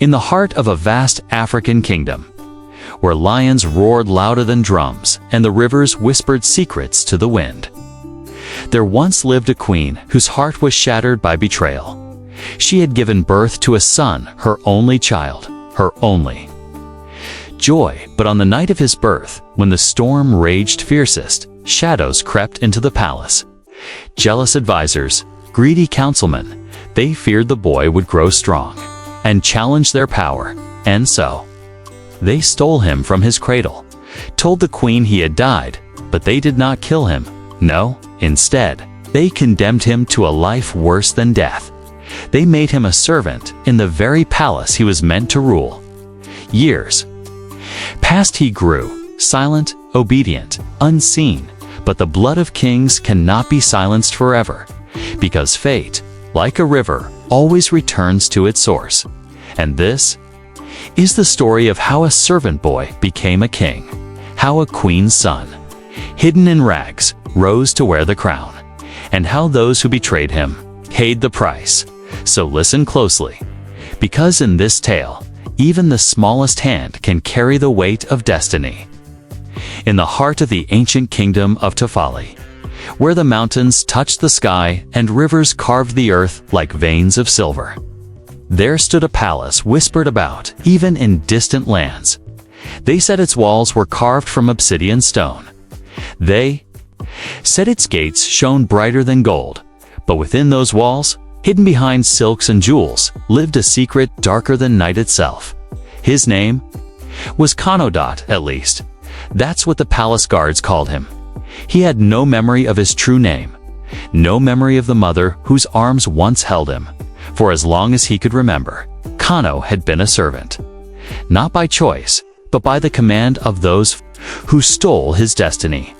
in the heart of a vast African kingdom, where lions roared louder than drums and the rivers whispered secrets to the wind. There once lived a queen whose heart was shattered by betrayal. She had given birth to a son, her only child, her only joy. But on the night of his birth, when the storm raged fiercest, shadows crept into the palace. Jealous advisors, greedy councilmen, they feared the boy would grow strong and challenge their power, and so they stole him from his cradle, told the queen he had died, but they did not kill him. No, instead, they condemned him to a life worse than death. They made him a servant in the very palace he was meant to rule. Years past he grew, silent, obedient, unseen, but the blood of kings cannot be silenced forever, because fate, like a river, always returns to its source. And this is the story of how a servant boy became a king, how a queen's son, hidden in rags, rose to wear the crown, and how those who betrayed him paid the price. So listen closely, because in this tale, even the smallest hand can carry the weight of destiny. In the heart of the ancient kingdom of Tafali, where the mountains touched the sky and rivers carved the earth like veins of silver, there stood a palace whispered about even in distant lands. They said its walls were carved from obsidian stone. They said its gates shone brighter than gold, but within those walls, hidden behind silks and jewels, lived a secret darker than night itself. His name was Kanodot, at least. That's what the palace guards called him. He had no memory of his true name, no memory of the mother whose arms once held him. For as long as he could remember, Kano had been a servant. Not by choice, but by the command of those who stole his destiny.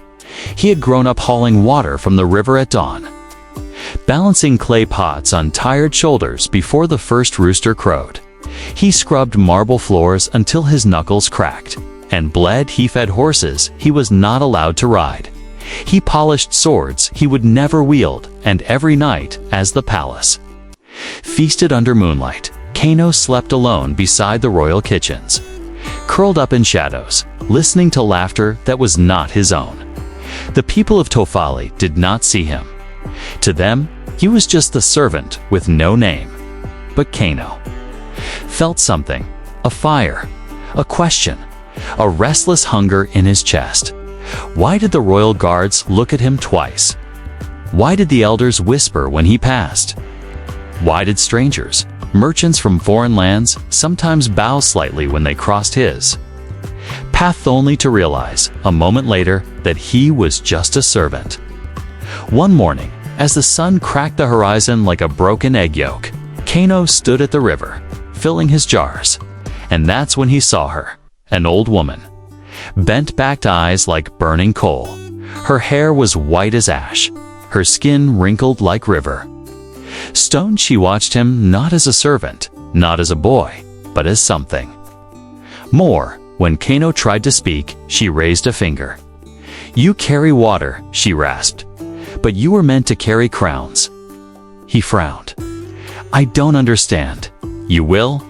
He had grown up hauling water from the river at dawn, balancing clay pots on tired shoulders before the first rooster crowed. He scrubbed marble floors until his knuckles cracked, and bled. He fed horses he was not allowed to ride. He polished swords he would never wield, and every night, as the palace feasted under moonlight, Kano slept alone beside the royal kitchens, curled up in shadows, listening to laughter that was not his own. The people of Tofali did not see him. To them, he was just the servant with no name. But Kano felt something, a fire, a question, a restless hunger in his chest. Why did the royal guards look at him twice? Why did the elders whisper when he passed? Why did strangers, merchants from foreign lands, sometimes bow slightly when they crossed his path, only to realize, a moment later, that he was just a servant? One morning, as the sun cracked the horizon like a broken egg yolk, Kano stood at the river, filling his jars. And that's when he saw her, an old woman, bent-backed eyes like burning coal. Her hair was white as ash, her skin wrinkled like river stone. She watched him not as a servant, not as a boy, but as something more. When Kano tried to speak, she raised a finger. "You carry water," she rasped, "but you were meant to carry crowns." He frowned. "I don't understand." "You will?"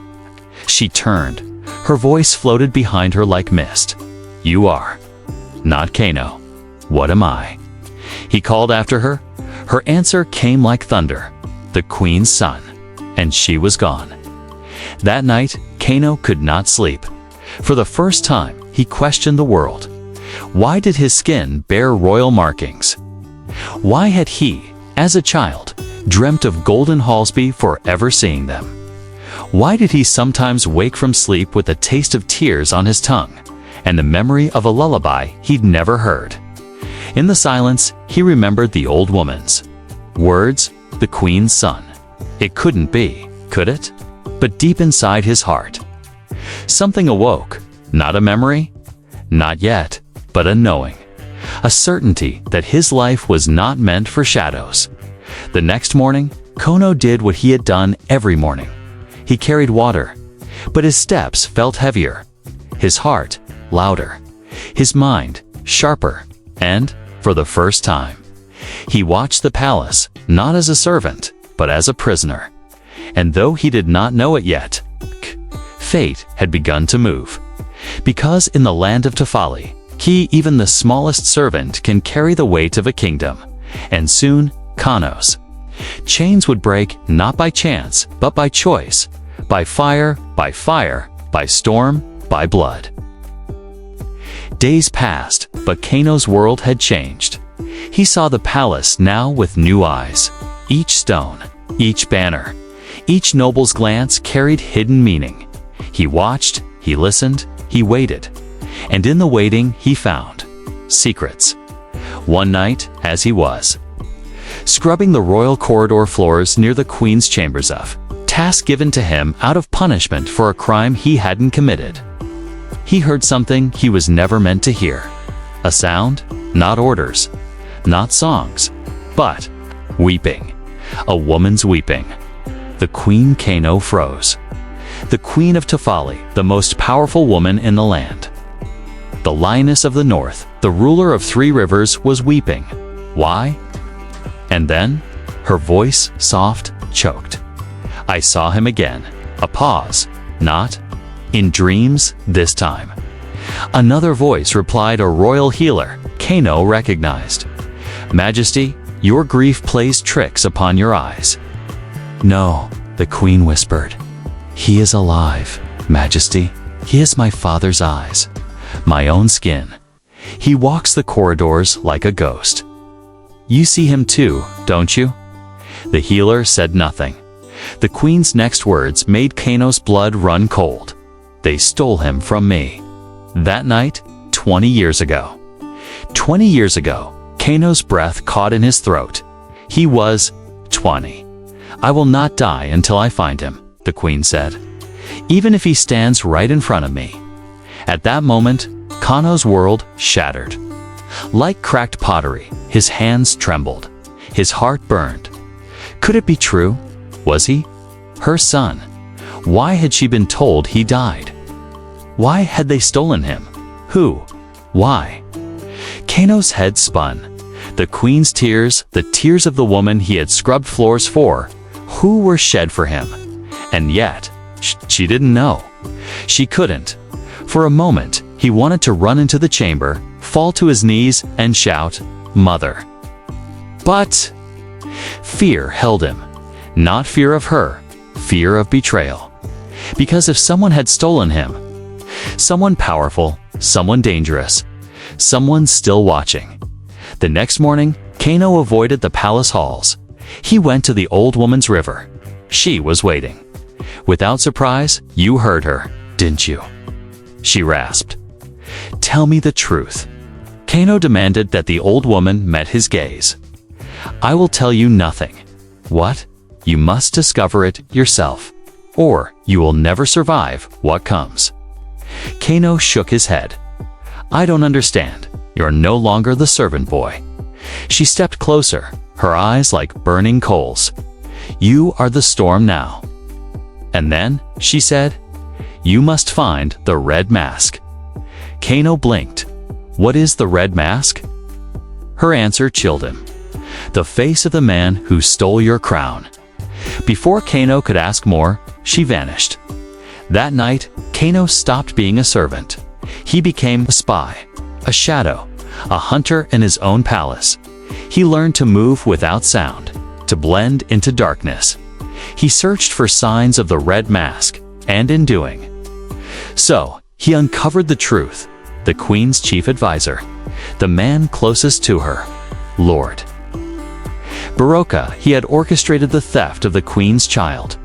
She turned. Her voice floated behind her like mist. "You are not Kano. What am I?" He called after her. Her answer came like thunder. The queen's son. And she was gone. That night, Kano could not sleep. For the first time, he questioned the world. Why did his skin bear royal markings? Why had he, as a child, dreamt of golden halls before ever seeing them? Why did he sometimes wake from sleep with a taste of tears on his tongue, and the memory of a lullaby he'd never heard? In the silence, he remembered the old woman's words, the queen's son. It couldn't be, could it? But deep inside his heart, something awoke. Not a memory, not yet, but a knowing, a certainty that his life was not meant for shadows. The next morning, Kano did what he had done every morning. He carried water, but his steps felt heavier, his heart louder, his mind sharper, and, for the first time, he watched the palace not as a servant, but as a prisoner. And though he did not know it yet, fate had begun to move. Because in the land of Tefali, even the smallest servant can carry the weight of a kingdom, and soon, Kanos. Chains would break not by chance, but by choice, by fire, by storm, by blood. Days passed, but Kanos' world had changed. He saw the palace now with new eyes. Each stone, each banner, each noble's glance carried hidden meaning. He watched, he listened, he waited. And in the waiting he found secrets. One night, as he was scrubbing the royal corridor floors near the queen's chambers, task given to him out of punishment for a crime he hadn't committed, he heard something he was never meant to hear. A sound, not orders, not songs, but weeping. A woman's weeping. The Queen Kano froze. The Queen of Tefali, the most powerful woman in the land. The Lioness of the North, the ruler of 3 rivers, was weeping. Why? And then, her voice, soft, choked. I saw him again. A pause. Not in dreams this time. Another voice replied, a royal healer Kano recognized. Majesty, your grief plays tricks upon your eyes. No, the queen whispered. He is alive, Majesty. He is my father's eyes, my own skin. He walks the corridors like a ghost. You see him too, don't you? The healer said nothing. The queen's next words made Kano's blood run cold. They stole him from me. That night, 20 years ago. 20 years ago, Kano's breath caught in his throat. He was 20. I will not die until I find him, the queen said. Even if he stands right in front of me. At that moment, Kano's world shattered. Like cracked pottery, his hands trembled. His heart burned. Could it be true? Was he her son? Why had she been told he died? Why had they stolen him? Who? Why? Kano's head spun. The queen's tears, the tears of the woman he had scrubbed floors for, who were shed for him. And yet, she didn't know. She couldn't. For a moment, he wanted to run into the chamber, fall to his knees, and shout, Mother. But fear held him. Not fear of her, fear of betrayal. Because if someone had stolen him, someone powerful, someone dangerous, someone still watching. The next morning, Kano avoided the palace halls. He went to the old woman's river. She was waiting. Without surprise, you heard her, didn't you? She rasped. Tell me the truth. Kano demanded that the old woman met his gaze. I will tell you nothing. What? You must discover it yourself, or you will never survive what comes. Kano shook his head. I don't understand. You're no longer the servant boy. She stepped closer, her eyes like burning coals. You are the storm now. And then, she said, you must find the red mask. Kano blinked. What is the red mask? Her answer chilled him. The face of the man who stole your crown. Before Kano could ask more, she vanished. That night, Kano stopped being a servant. He became a spy, a shadow, a hunter in his own palace. He learned to move without sound, to blend into darkness. He searched for signs of the red mask, and in doing so, he uncovered the truth, the queen's chief advisor, the man closest to her, Lord Baroka. He had orchestrated the theft of the queen's child.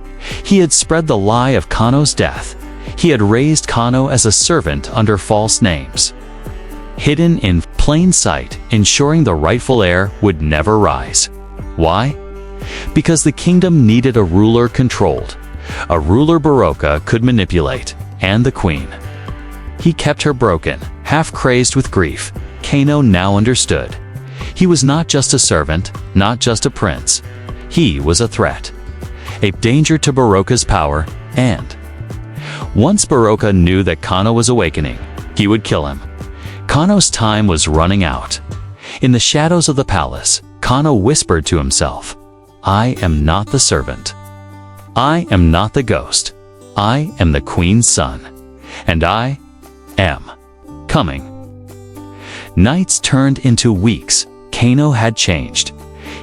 He had spread the lie of Kano's death. He had raised Kano as a servant under false names, hidden in plain sight, ensuring the rightful heir would never rise. Why? Because the kingdom needed a ruler controlled, a ruler Baroka could manipulate, and the queen. He kept her broken, half crazed with grief. Kano now understood. He was not just a servant, not just a prince. He was a threat, a danger to Baroka's power, and once Baroka knew that Kano was awakening, he would kill him. Kano's time was running out. In the shadows of the palace, Kano whispered to himself, I am not the servant. I am not the ghost. I am the queen's son, and I am coming. Nights turned into weeks. Kano had changed.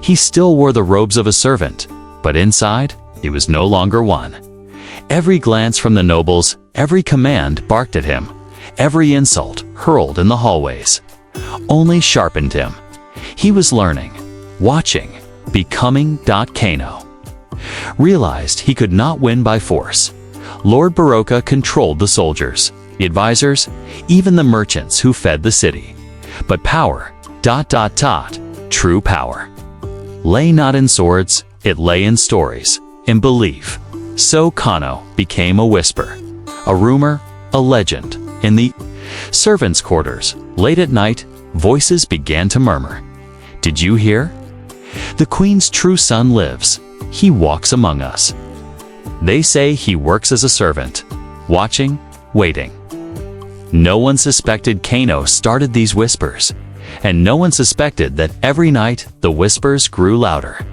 He still wore the robes of a servant, but inside, he was no longer one. Every glance from the nobles, every command barked at him, every insult hurled in the hallways, only sharpened him. He was learning, watching, becoming. Kano realized he could not win by force. Lord Barocca controlled the soldiers, the advisors, even the merchants who fed the city. But power, true power, lay not in swords, it lay in stories, in belief. So Kano became a whisper, a rumor, a legend. In the servants' quarters, late at night, voices began to murmur. Did you hear? The queen's true son lives. He walks among us. They say he works as a servant, watching, waiting. No one suspected Kano started these whispers, and no one suspected that every night the whispers grew louder.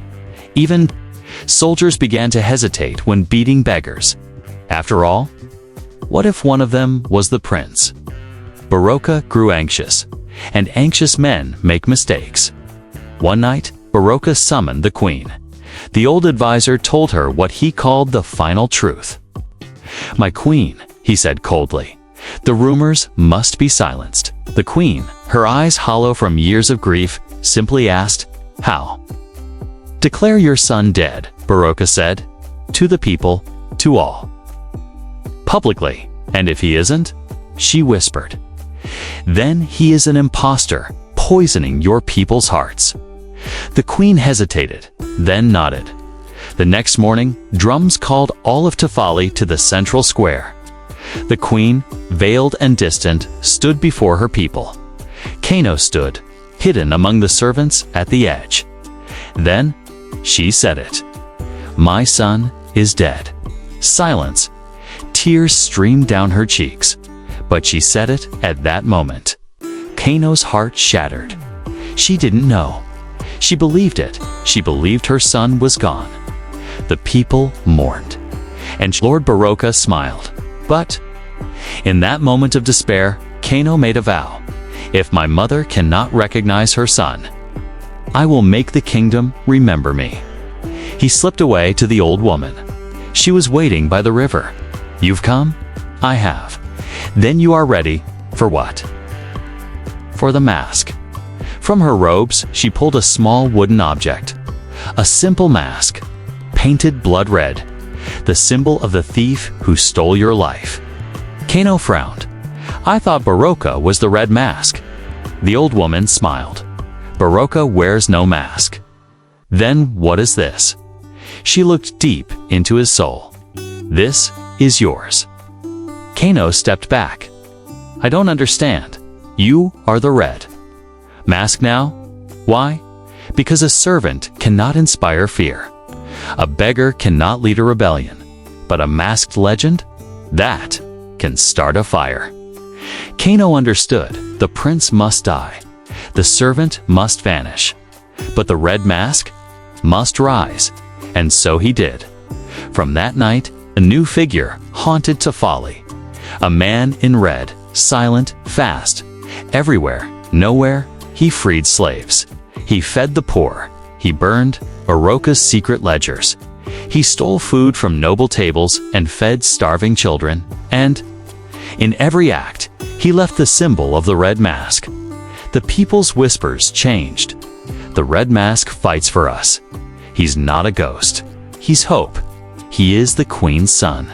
Even soldiers began to hesitate when beating beggars. After all, what if one of them was the prince? Barocca grew anxious, and anxious men make mistakes. One night, Barocca summoned the queen. The old advisor told her what he called the final truth. "My queen," he said coldly, "the rumors must be silenced." The queen, her eyes hollow from years of grief, simply asked, "How?" "Declare your son dead," Barocca said, "to the people, to all. Publicly, and if he isn't," she whispered, "then he is an impostor, poisoning your people's hearts." The queen hesitated, then nodded. The next morning, drums called all of Tafali to the central square. The queen, veiled and distant, stood before her people. Kano stood, hidden among the servants at the edge. Then, she said it. "My son is dead." Silence. Tears streamed down her cheeks. But she said it at that moment. Kano's heart shattered. She didn't know. She believed it. She believed her son was gone. The people mourned. And Lord Barocca smiled. But in that moment of despair, Kano made a vow. "If my mother cannot recognize her son, I will make the kingdom remember me." He slipped away to the old woman. She was waiting by the river. "You've come? I have. Then you are ready for what?" "For the mask." From her robes, she pulled a small wooden object. A simple mask, painted blood red, the symbol of the thief who stole your life. Kano frowned. "I thought Barocca was the red mask." The old woman smiled. "Barocca wears no mask." "Then what is this?" She looked deep into his soul. "This is yours." Kano stepped back. "I don't understand. You are the red mask now? Why? Because a servant cannot inspire fear. A beggar cannot lead a rebellion. But a masked legend? That can start a fire." Kano understood. The prince must die. The servant must vanish. But the red mask must rise. And so he did. From that night, a new figure haunted Tafali. A man in red, silent, fast. Everywhere, nowhere, he freed slaves. He fed the poor. He burned Barocca's secret ledgers. He stole food from noble tables and fed starving children. And in every act, he left the symbol of the red mask. The people's whispers changed. The red mask fights for us. He's not a ghost. He's hope. He is the queen's son.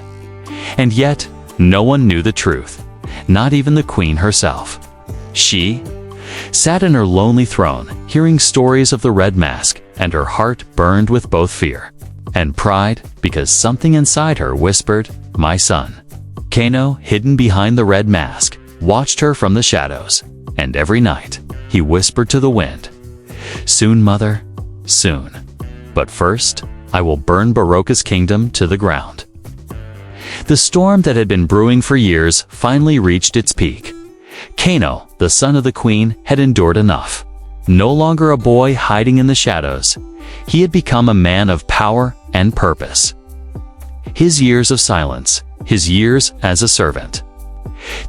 And yet, no one knew the truth. Not even the queen herself. She sat in her lonely throne, hearing stories of the red mask, and her heart burned with both fear and pride, because something inside her whispered, "My son." Kano, hidden behind the red mask, watched her from the shadows, and every night, he whispered to the wind, "Soon, mother, soon. But first, I will burn Barocca's kingdom to the ground." The storm that had been brewing for years finally reached its peak. Kano, the son of the queen, had endured enough. No longer a boy hiding in the shadows, he had become a man of power and purpose. his years of silence, his years as a servant.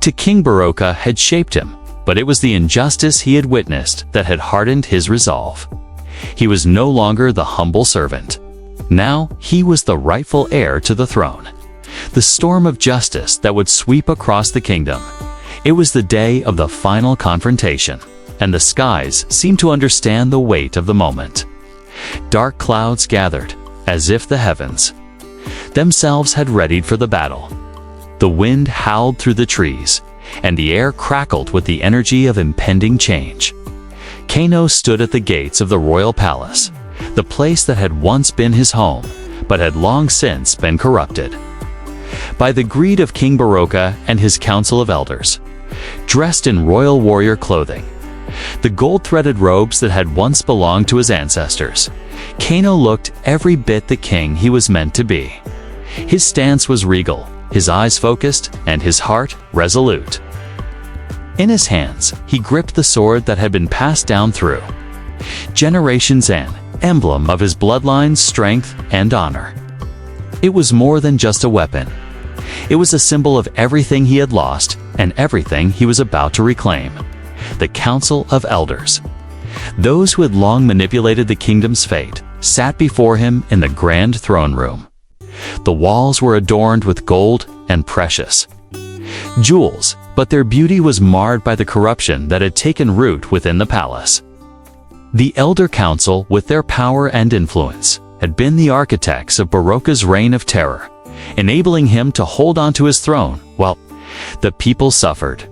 To King Baroka had shaped him, but it was the injustice he had witnessed that had hardened his resolve. He was no longer the humble servant. Now he was the rightful heir to the throne. The storm of justice that would sweep across the kingdom. It was the day of the final confrontation, and the skies seemed to understand the weight of the moment. Dark clouds gathered, as if the heavens themselves had readied for the battle. The wind howled through the trees, and the air crackled with the energy of impending change. Kano stood at the gates of the royal palace, the place that had once been his home, but had long since been corrupted by the greed of King Baroka and his council of elders. Dressed in royal warrior clothing, the gold-threaded robes that had once belonged to his ancestors, Kano looked every bit the king he was meant to be. His stance was regal, his eyes focused, and his heart resolute. In his hands, he gripped the sword that had been passed down through generations, an emblem of his bloodline's strength and honor. It was more than just a weapon. It was a symbol of everything he had lost and everything he was about to reclaim. The Council of Elders, those who had long manipulated the kingdom's fate, sat before him in the grand throne room. The walls were adorned with gold and precious jewels, but their beauty was marred by the corruption that had taken root within the palace. The Elder Council, with their power and influence, had been the architects of Baroka's reign of terror, enabling him to hold on to his throne while the people suffered.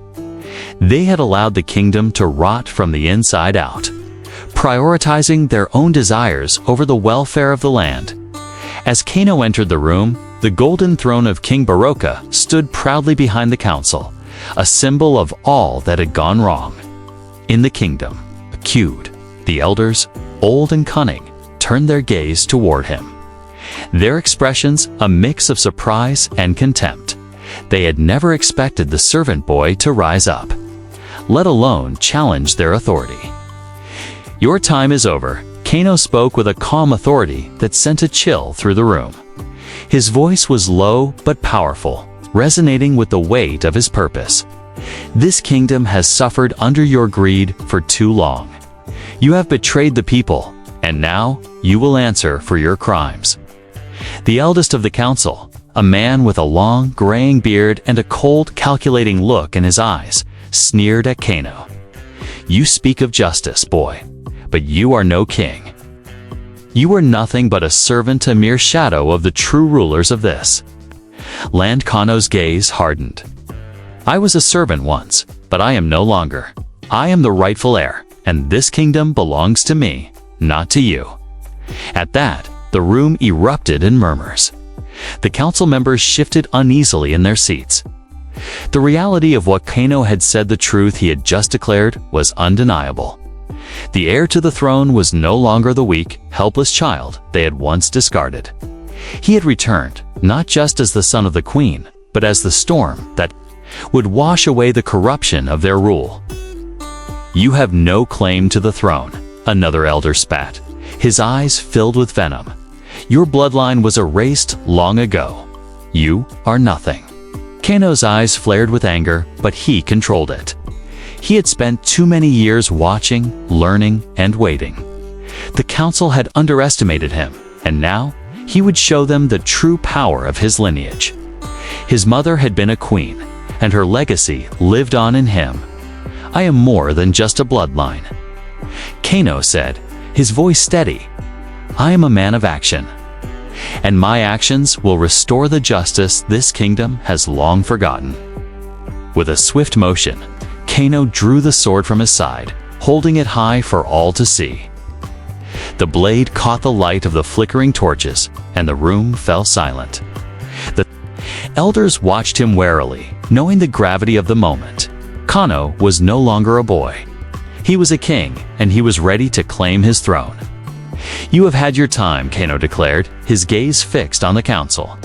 They had allowed the kingdom to rot from the inside out, prioritizing their own desires over the welfare of the land. As Kano entered the room, the golden throne of King Baroka stood proudly behind the council, a symbol of all that had gone wrong in the kingdom. Cued, the elders, old and cunning, turned their gaze toward him. Their expressions a mix of surprise and contempt. They had never expected the servant boy to rise up, let alone challenge their authority. "Your time is over," Kano spoke with a calm authority that sent a chill through the room. His voice was low but powerful, resonating with the weight of his purpose. "This kingdom has suffered under your greed for too long. You have betrayed the people, and now you will answer for your crimes." The eldest of the council, a man with a long, graying beard and a cold, calculating look in his eyes, sneered at Kano. "You speak of justice, boy, but you are no king. You are nothing but a servant, a mere shadow of the true rulers of this land." Kano's gaze hardened. "I was a servant once, but I am no longer. I am the rightful heir, and this kingdom belongs to me, not to you." At that, the room erupted in murmurs. The council members shifted uneasily in their seats. The reality of what Kano had said, the truth he had just declared, was undeniable. The heir to the throne was no longer the weak, helpless child they had once discarded. He had returned, not just as the son of the queen, but as the storm that would wash away the corruption of their rule. "You have no claim to the throne," another elder spat, his eyes filled with venom. "Your bloodline was erased long ago. You are nothing." Kano's eyes flared with anger, but he controlled it. He had spent too many years watching, learning, and waiting. The council had underestimated him, and now he would show them the true power of his lineage. His mother had been a queen, and her legacy lived on in him. "I am more than just a bloodline," Kano said, his voice steady. "I am a man of action, and my actions will restore the justice this kingdom has long forgotten." With a swift motion, Kano drew the sword from his side, holding it high for all to see. The blade caught the light of the flickering torches, and the room fell silent. The elders watched him warily, knowing the gravity of the moment. Kano was no longer a boy. He was a king, and he was ready to claim his throne. "You have had your time," Kano declared, his gaze fixed on the council.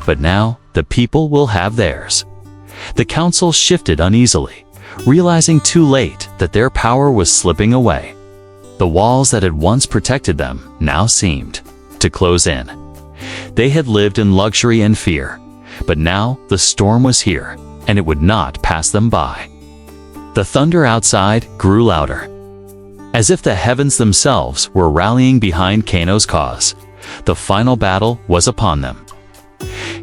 "But now the people will have theirs." The council shifted uneasily, realizing too late that their power was slipping away. The walls that had once protected them now seemed to close in. They had lived in luxury and fear, but now the storm was here, and it would not pass them by. The thunder outside grew louder, as if the heavens themselves were rallying behind Kano's cause. The final battle was upon them.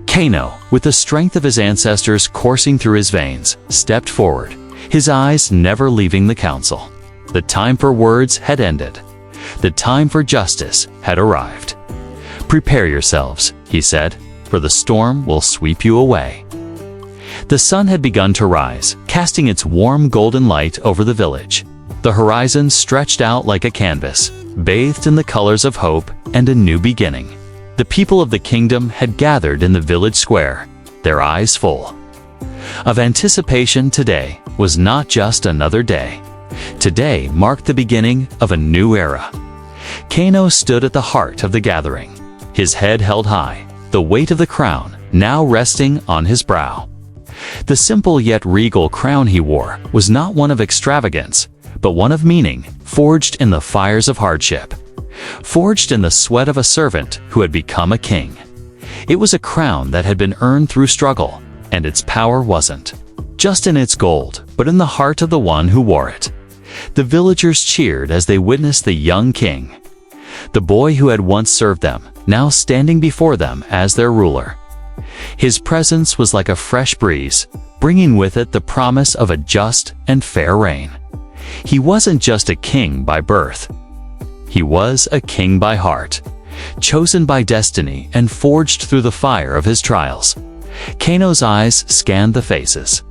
Kano, with the strength of his ancestors coursing through his veins, stepped forward, his eyes never leaving the council. The time for words had ended. The time for justice had arrived. "Prepare yourselves," he said, "for the storm will sweep you away." The sun had begun to rise, casting its warm golden light over the village. The horizon stretched out like a canvas, bathed in the colors of hope and a new beginning. The people of the kingdom had gathered in the village square, their eyes full of anticipation. Today was not just another day. Today marked the beginning of a new era. Kano stood at the heart of the gathering, his head held high, the weight of the crown now resting on his brow. The simple yet regal crown he wore was not one of extravagance, but one of meaning, forged in the fires of hardship, forged in the sweat of a servant who had become a king. It was a crown that had been earned through struggle, and its power wasn't just in its gold, but in the heart of the one who wore it. The villagers cheered as they witnessed the young king, the boy who had once served them, now standing before them as their ruler. His presence was like a fresh breeze, bringing with it the promise of a just and fair reign. He wasn't just a king by birth. He was a king by heart, chosen by destiny and forged through the fire of his trials. Kano's eyes scanned the faces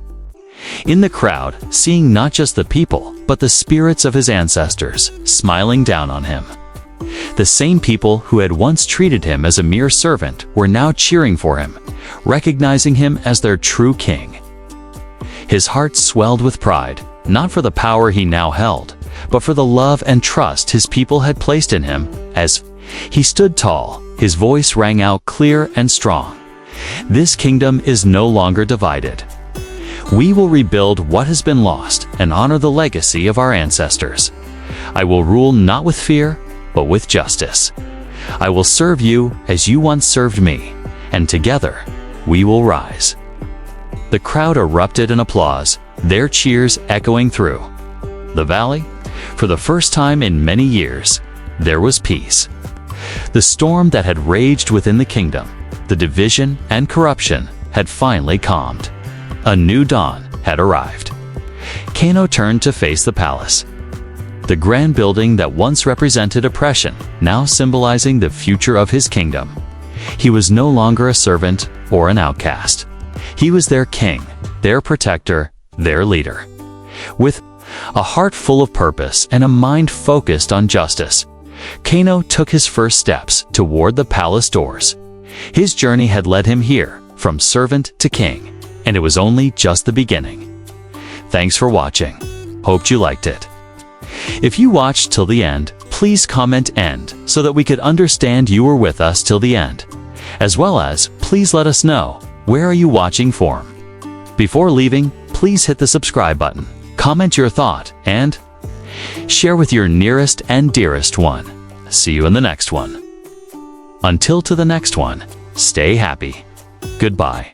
in the crowd, seeing not just the people, but the spirits of his ancestors, smiling down on him. The same people who had once treated him as a mere servant were now cheering for him, recognizing him as their true king. His heart swelled with pride, not for the power he now held, but for the love and trust his people had placed in him. As he stood tall, his voice rang out clear and strong. "This kingdom is no longer divided. We will rebuild what has been lost and honor the legacy of our ancestors. I will rule not with fear, but with justice. I will serve you as you once served me, and together we will rise." The crowd erupted in applause, their cheers echoing through the valley. For the first time in many years, there was peace. The storm that had raged within the kingdom, the division and corruption, had finally calmed. A new dawn had arrived. Kano turned to face the palace, the grand building that once represented oppression, now symbolizing the future of his kingdom. He was no longer a servant or an outcast. He was their king, their protector, their leader. With a heart full of purpose and a mind focused on justice, Kano took his first steps toward the palace doors. His journey had led him here, from servant to king, and it was only just the beginning. Thanks for watching. Hoped you liked it. If you watched till the end, please comment "end" so that we could understand you were with us till the end. As well as, please let us know, where are you watching from? Before leaving, please hit the subscribe button, comment your thought, and share with your nearest and dearest one. See you in the next one. Until to the next one, stay happy. Goodbye.